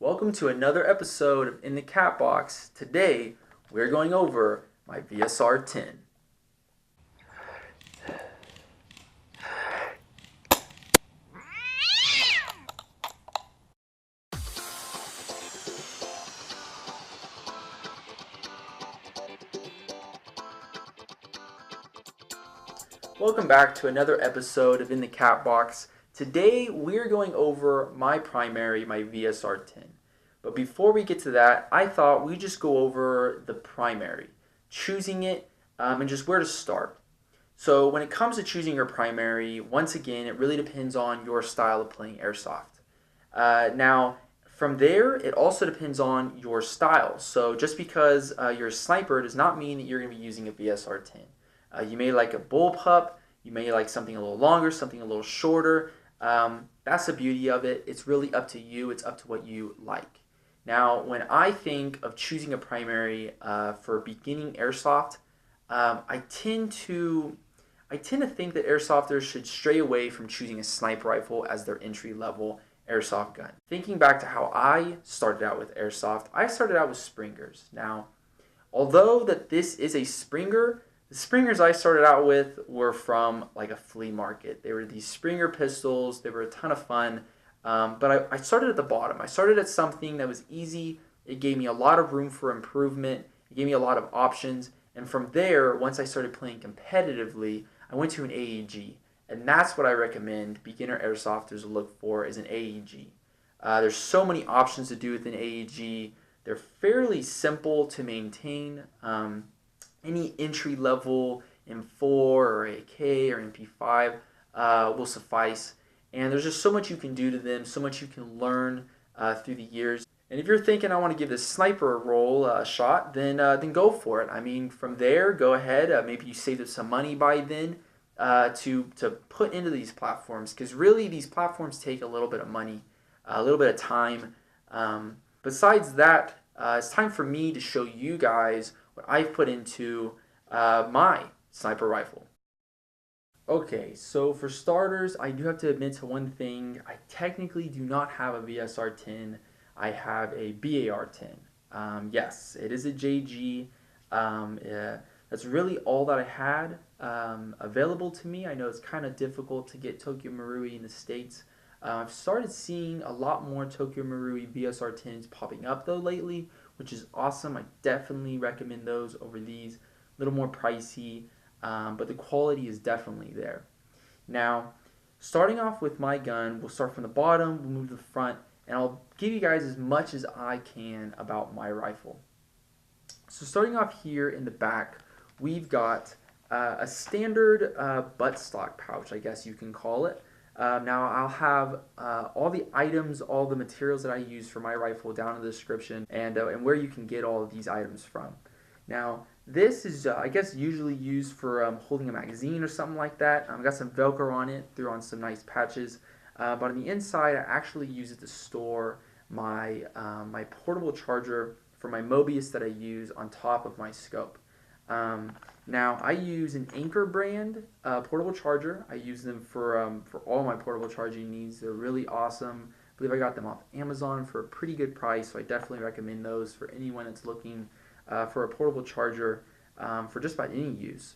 Welcome to another episode of In the Cat Box. Today, we're going over my VSR-10. Welcome back to another episode of In the Cat Box. Today, we're going over my primary, my VSR-10. But before we get to that, I thought we'd just go over the primary, choosing it, and just where to start. So when it comes to choosing your primary, once again, it really depends on your style of playing Airsoft. Now, from there, it also depends on your style. So just because you're a sniper does not mean that you're going to be using a VSR-10. You may like a bullpup, you may like something a little longer, something a little shorter. That's the beauty of it. It's really up to you. It's up to what you like. Now, when I think of choosing a primary for beginning Airsoft, I tend to think that airsofters should stray away from choosing a sniper rifle as their entry-level airsoft gun. Thinking back to how I started out with airsoft, I started out with Springers. Now, although that this is a Springer, the Springers I started out with were from like a flea market. They were these Springer pistols. They were a ton of fun. But I started at the bottom. I started at something that was easy. It gave me a lot of room for improvement. It gave me a lot of options. And from there, once I started playing competitively, I went to an AEG. And that's what I recommend beginner airsofters look for is an AEG. There's so many options to do with an AEG. They're fairly simple to maintain. Any entry level M4 or AK or MP5 will suffice. And there's just so much you can do to them, so much you can learn through the years. And if you're thinking I want to give this sniper role a shot, then go for it. I mean, from there, go ahead. Maybe you saved up some money by then to put into these platforms, because really these platforms take a little bit of money, a little bit of time. Besides that, it's time for me to show you guys what I've put into my sniper rifle. Okay, so for starters, I do have to admit to one thing. I technically do not have a VSR-10. I have a BAR-10. Yes, it is a JG. That's really all that I had available to me. I know it's kind of difficult to get Tokyo Marui in the States. I've started seeing a lot more Tokyo Marui VSR-10s popping up though lately, which is awesome. I definitely recommend those over these. A little more pricey, but the quality is definitely there. Now, starting off with my gun, we'll start from the bottom, we'll move to the front, and I'll give you guys as much as I can about my rifle. So starting off here in the back, we've got a standard buttstock pouch, I guess you can call it. Now I'll have all the items, all the materials that I use for my rifle down in the description, and where you can get all of these items from. Now this is I guess usually used for holding a magazine or something like that. I've got some Velcro on it, threw on some nice patches, but on the inside I actually use it to store my my portable charger for my Mobius that I use on top of my scope. Now I use an Anchor brand portable charger. I use them for all my portable charging needs. They're really awesome. I believe I got them off Amazon for a pretty good price, so I definitely recommend those for anyone that's looking for a portable charger for just about any use.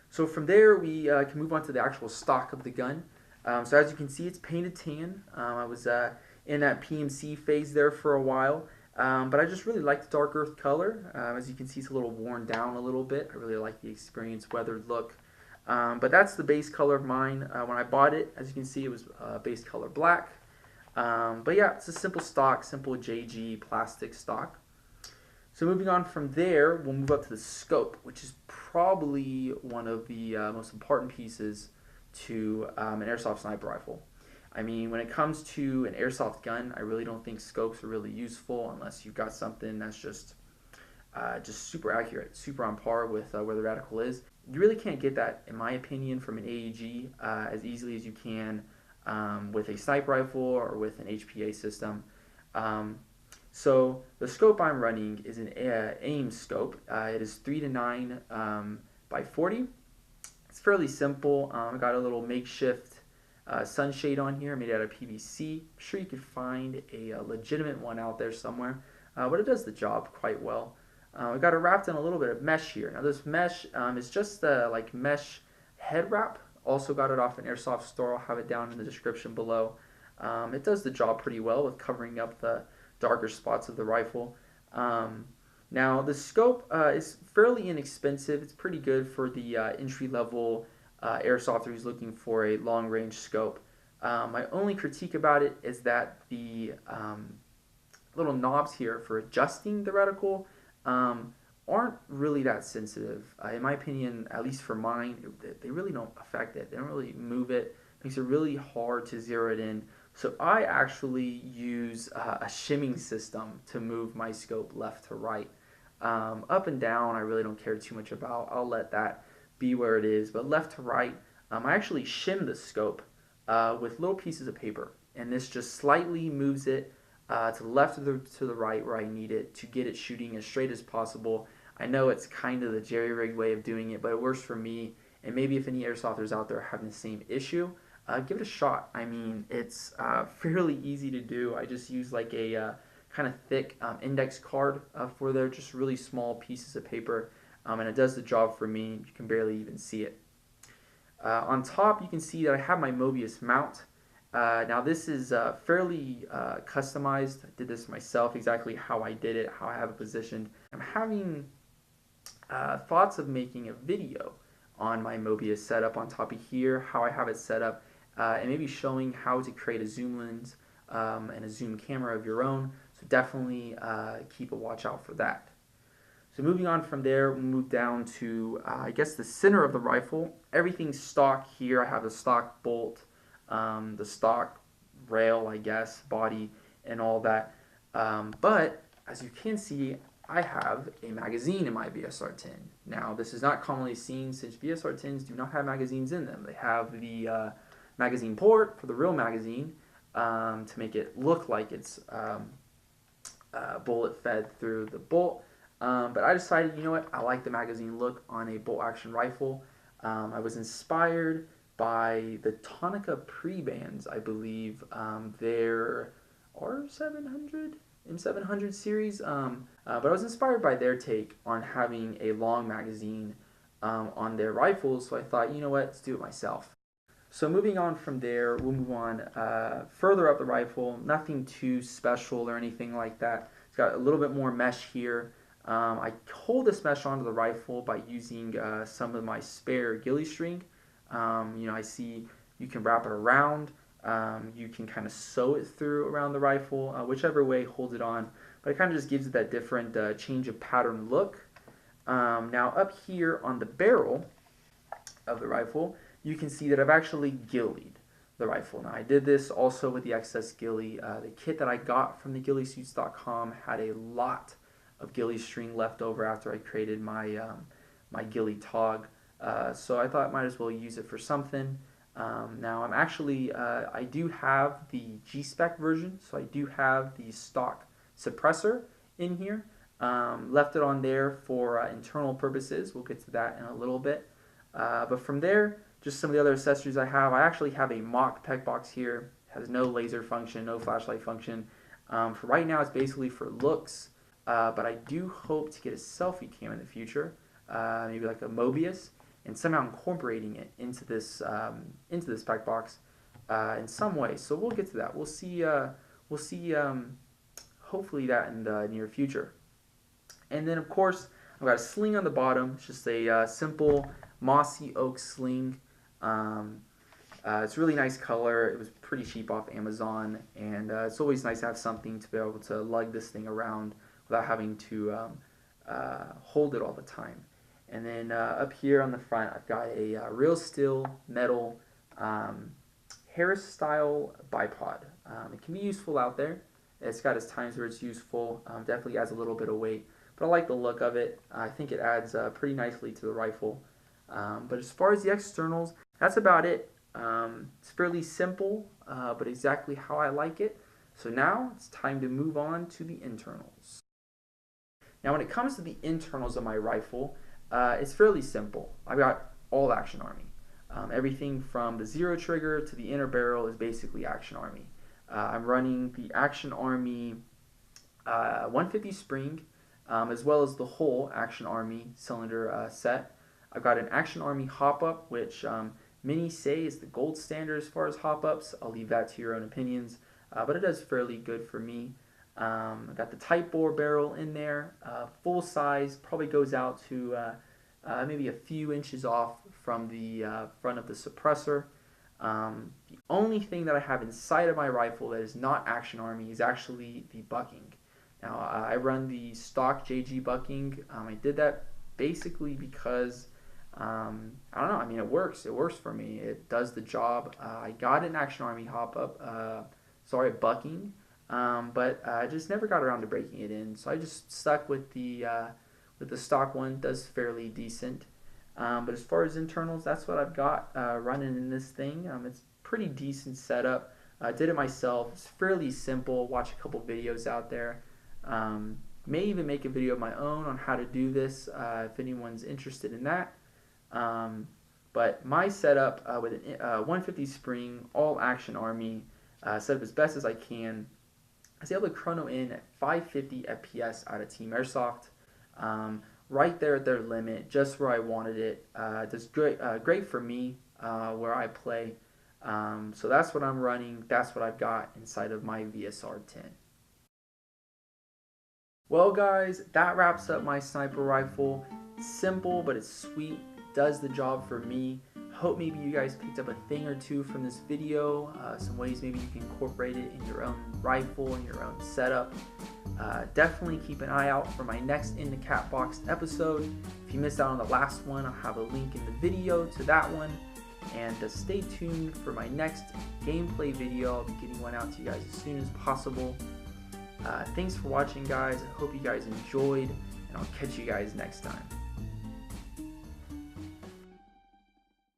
So from there we can move on to the actual stock of the gun. So as you can see, it's painted tan. I was in that PMC phase there for a while. But I just really like the dark earth color. As you can see, it's a little worn down a little bit. I really like the experienced weathered look. But that's the base color of mine. When I bought it, as you can see, it was base color black. But yeah, it's a simple stock, simple JG plastic stock. So moving on from there, we'll move up to the scope, which is probably one of the most important pieces to an airsoft sniper rifle. I mean, when it comes to an airsoft gun, I really don't think scopes are really useful unless you've got something that's just super accurate, super on par with where the reticle is. You really can't get that, in my opinion, from an AEG as easily as you can with a sniper rifle or with an HPA system. So the scope I'm running is an AIM scope. It is 3 to 9 by 40. It's fairly simple. I got a little makeshift sunshade on here, made out of PVC. I'm sure you could find a legitimate one out there somewhere, but it does the job quite well. We got it wrapped in a little bit of mesh here. Now this mesh is just like mesh head wrap. Also got it off an Airsoft store. I'll have it down in the description below. It does the job pretty well with covering up the darker spots of the rifle. Now the scope is fairly inexpensive. It's pretty good for the entry-level airsofter who's looking for a long-range scope. My only critique about it is that the little knobs here for adjusting the reticle aren't really that sensitive. In my opinion, at least for mine, they really don't affect it. They don't really move it. It makes it really hard to zero it in. So I actually use a shimming system to move my scope left to right. Up and down, I really don't care too much about. I'll let that be where it is. But left to right, I actually shim the scope with little pieces of paper. And this just slightly moves it to the left to the right where I need it to get it shooting as straight as possible. I know it's kind of the jerry-rigged way of doing it, but it works for me. And maybe if any airsofters out there are having the same issue, give it a shot. I mean, it's fairly easy to do. I just use like a kind of thick index card for their just really small pieces of paper, and it does the job for me. You can barely even see it. On top, you can see that I have my Mobius mount. Now this is fairly customized. I did this myself, exactly how I did it, how I have it positioned. I'm having thoughts of making a video on my Mobius setup on top of here, how I have it set up, and maybe showing how to create a zoom lens and a zoom camera of your own. So definitely keep a watch out for that. So moving on from there, we'll move down to, I guess, the center of the rifle. Everything's stock here. I have the stock bolt, the stock rail, I guess, body, and all that. But as you can see, I have a magazine in my VSR-10. Now, this is not commonly seen since VSR-10s do not have magazines in them. They have the magazine port for the real magazine to make it look like it's bullet fed through the bolt. But I decided, you know what, I like the magazine look on a bolt action rifle. I was inspired by the Tonica pre-bands, I believe. Their R700, M700 series. But I was inspired by their take on having a long magazine on their rifles, so I thought, you know what, let's do it myself. So moving on from there, we'll move on further up the rifle. Nothing too special or anything like that. It's got a little bit more mesh here. I hold this mesh onto the rifle by using some of my spare ghillie string. I see you can wrap it around. You can kind of sew it through around the rifle, whichever way holds it on. But it kind of just gives it that different change of pattern look. Now up here on the barrel of the rifle, you can see that I've actually ghillied the rifle. Now I did this also with the excess ghillie. The kit that I got from the ghilliesuits.com had a lot of ghillie string left over after I created my my ghillie tog. So I thought I might as well use it for something. Now I'm actually, I do have the G-Spec version, so I do have the stock suppressor in here. Left it on there for internal purposes. We'll get to that in a little bit. But from there, just some of the other accessories I have. I actually have a mock peg box here. It has no laser function, no flashlight function. For right now, it's basically for looks. But I do hope to get a selfie cam in the future, maybe like a Mobius, and somehow incorporating it into this peg box in some way. So we'll get to that. We'll see. Hopefully that in the near future. And then of course I've got a sling on the bottom. It's just a simple mossy oak sling. It's a really nice color. It was pretty cheap off Amazon, and it's always nice to have something to be able to lug this thing around without having to hold it all the time. And then up here on the front, I've got a real steel metal Harris style bipod. It can be useful out there. It's got its times where it's useful. Definitely adds a little bit of weight, but I like the look of it. I think it adds pretty nicely to the rifle. But as far as the externals, that's about it. It's fairly simple, but exactly how I like it. So now it's time to move on to the internals. Now when it comes to the internals of my rifle, it's fairly simple. I've got all action army. Everything from the zero trigger to the inner barrel is basically Action Army. I'm running the Action Army 150 Spring, as well as the whole Action Army cylinder set. I've got an Action Army hop-up, which many say is the gold standard as far as hop-ups. I'll leave that to your own opinions, but it does fairly good for me. I've got the Type bore barrel in there, full size, probably goes out to maybe a few inches off from the front of the suppressor. The only thing that I have inside of my rifle that is not Action Army is actually the bucking. Now, I run the stock JG bucking. I did that basically because, I don't know, I mean, it works. It works for me. It does the job. I got an Action Army hop-up, bucking, but I just never got around to breaking it in. So I just stuck with the stock one. It does fairly decent. But as far as internals, that's what I've got running in this thing. It's pretty decent setup. I did it myself. It's fairly simple. Watch a couple videos out there. May even make a video of my own on how to do this if anyone's interested in that. But my setup with a 150 Spring, all Action Army, set up as best as I can. I was able to chrono in at 550 FPS out of Team Airsoft. Right there at their limit, just where I wanted it. It's great for me where I play. So that's what I'm running. That's what I've got inside of my VSR-10. Well guys, that wraps up my sniper rifle. It's simple, but it's sweet. Does the job for me. Hope maybe you guys picked up a thing or two from this video. Some ways maybe you can incorporate it in your own rifle and your own setup. Definitely keep an eye out for my next In the Cat Box episode. If you missed out on the last one, I'll have a link in the video to that one. And stay tuned for my next gameplay video. I'll be getting one out to you guys as soon as possible. Thanks for watching, guys. I hope you guys enjoyed, and I'll catch you guys next time.